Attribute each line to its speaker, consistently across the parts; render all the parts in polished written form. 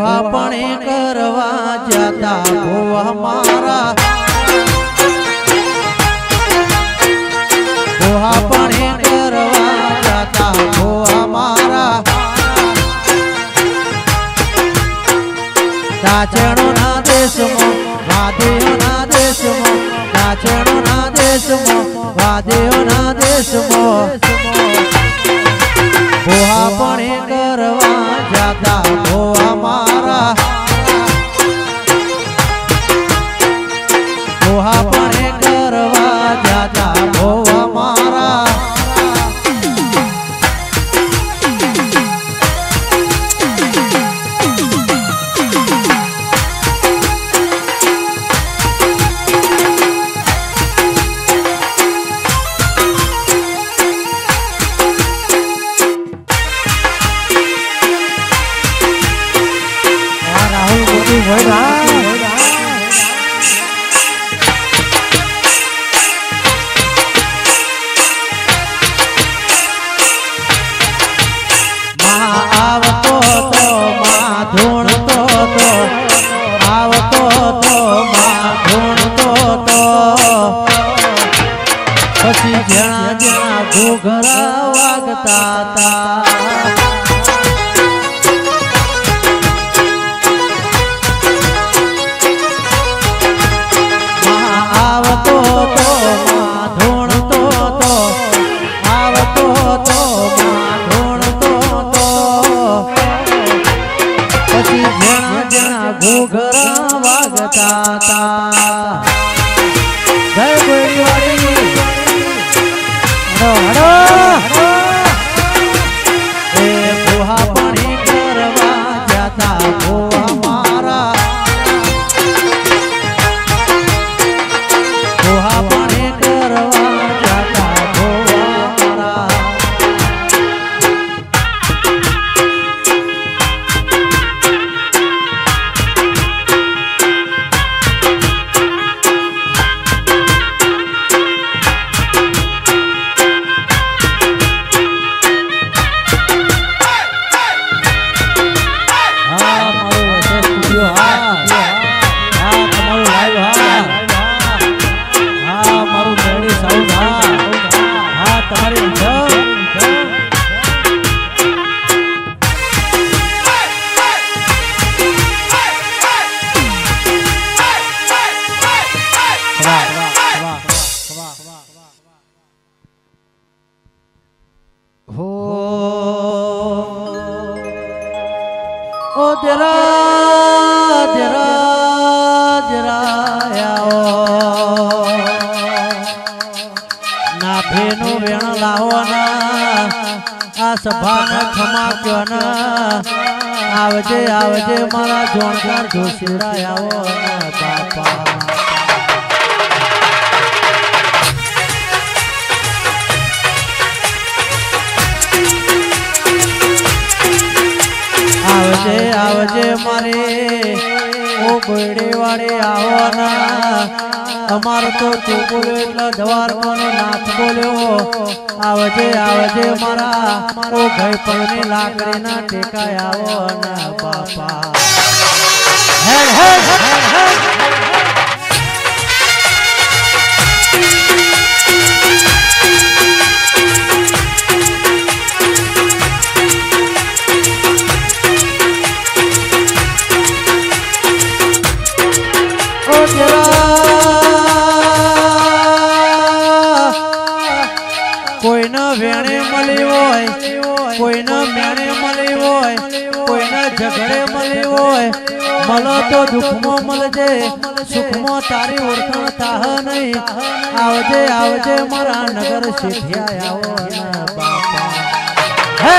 Speaker 1: ભોહાપણી કરવા જતા ભોવા મારા ભોહાપણી કરવા જતા ભોવા મારા દાચણોના દેશમાં વાદીઓના દેશમાં દાચણોના દેશમાં વાદીઓના દેશમાં ભોહાપણી કરવા જતા ભોવા મારા ભોહાપણી કરવા જતા ભોવા મારા પછી જ્યાં જ્યાં ઘોઘરા વાગતા તા આવતો તો માં ધૂણતો તો આવતો તો માં ધૂણતો તો પછી જ્યાં જ્યાં ઘોઘરા વાગતા તા જય ગોળીવાળી એ ભોહાપણી કરવા જતા ભોવા મારા ભોહાપણી કરવા જતા ભોવા મારા ओ जरा जरा जरा आओ ना भेनो वेण लाવો ના આ સભાના ખમાક્યો ના આવજે આવજે મારા જોણકાર જોશીડા આવો ના બાપા आवजे आवजे मारे ओ गोड़े वाले आओ ना अमार तो तू बोले इतना जवार मानो नाथ बोलो आवजे आवजे मारा ओ भाई पड़ने लाकड़ी ना टेका आओ ना बापा हेड हेड हेड हेड કોઈનો વેણે મળી હોય કોઈનો મેણે મળી હોય કોઈનો ઝઘડે મળી હોય મળો તો દુઃખમાં મળજે સુખમાં તારી ઓળખાણ થાહ નહીં આવજે આવજે મારા નગર શેઠિયા આવો ના બાપા હે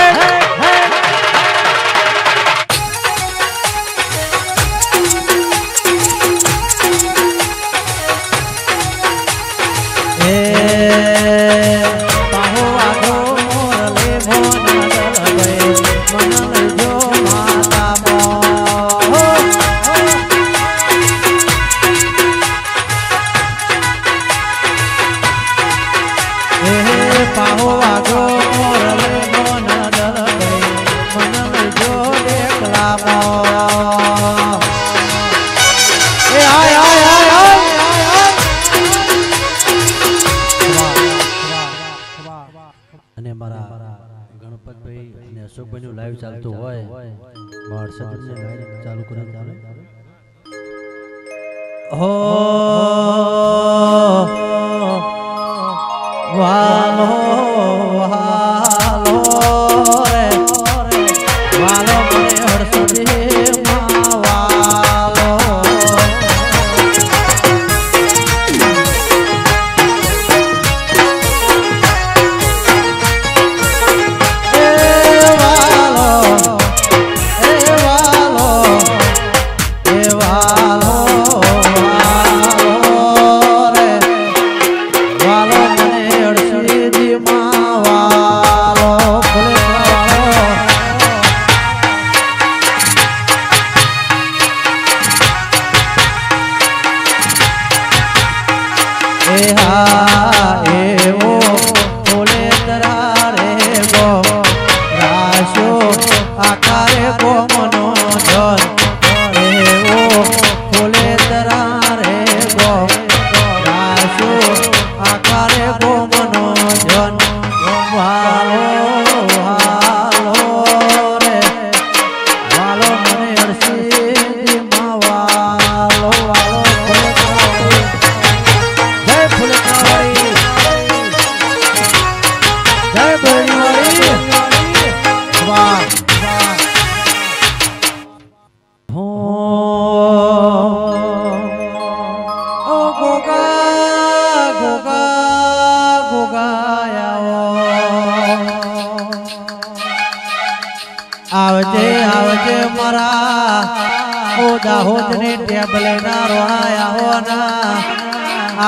Speaker 1: પાહો વાગો મોરલે મોના દલ ગઈ મન જો દેખલા મો અને મારા ગણપતભાઈ અને અશોકભાઈ નું લાઈવ ચાલતું હોય વોટ્સએપ લાઈવ ચાલુ કરી ચાલે હો વાલો વાલો રે વાલો મને હરસુદી માં વાલો आवजे आवजे मरा ओ दाहोद ने टेबले ना रोणाया हो ना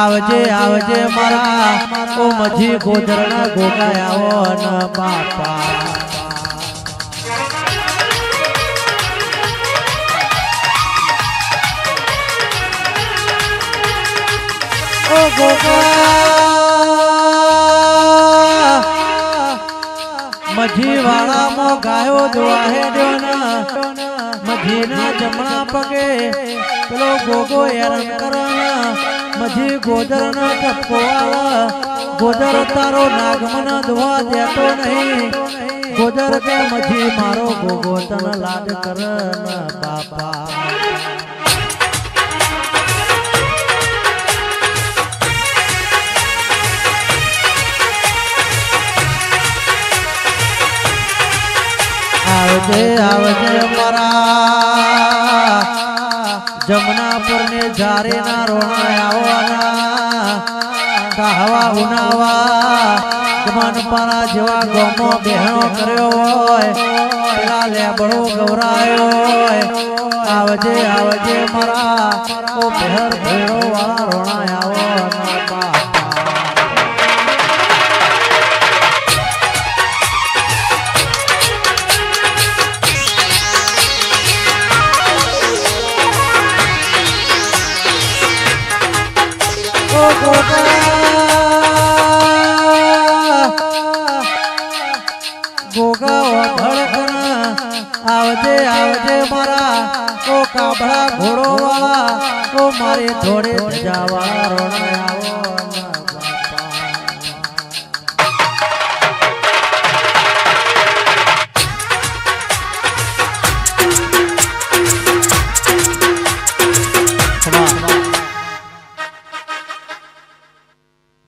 Speaker 1: आवजे आवजे मरा ओ मझी गोदर ना गोगाया हो ना बापा ओ गोगा मझी वाला मो गायो दुआहे देना मझी ना जमना पगे चलो गोगो एरन करना मझी गोदर ना टपको वाला गोदर तारो नागमन दुआ देतो नहीं गोदर के मझी मारो गोगो तन लाड करना बापा आवजे आवजे मरा जमुनापुर ने जारे ना रोणाया होना कहवा उनावा मन पारा जेवा गोमो बेहणो कर्यो होय पेला लेबड़ो गवरायो होय आवजे आवजे मरा ओ बेहर भेड़ो वाला रोणाया होना बापा गोगा धड़कना आवजे आवजे मारा ओ काबड़ा घोड़ो वाला ओ मारे थोड़े जावा रोना आवो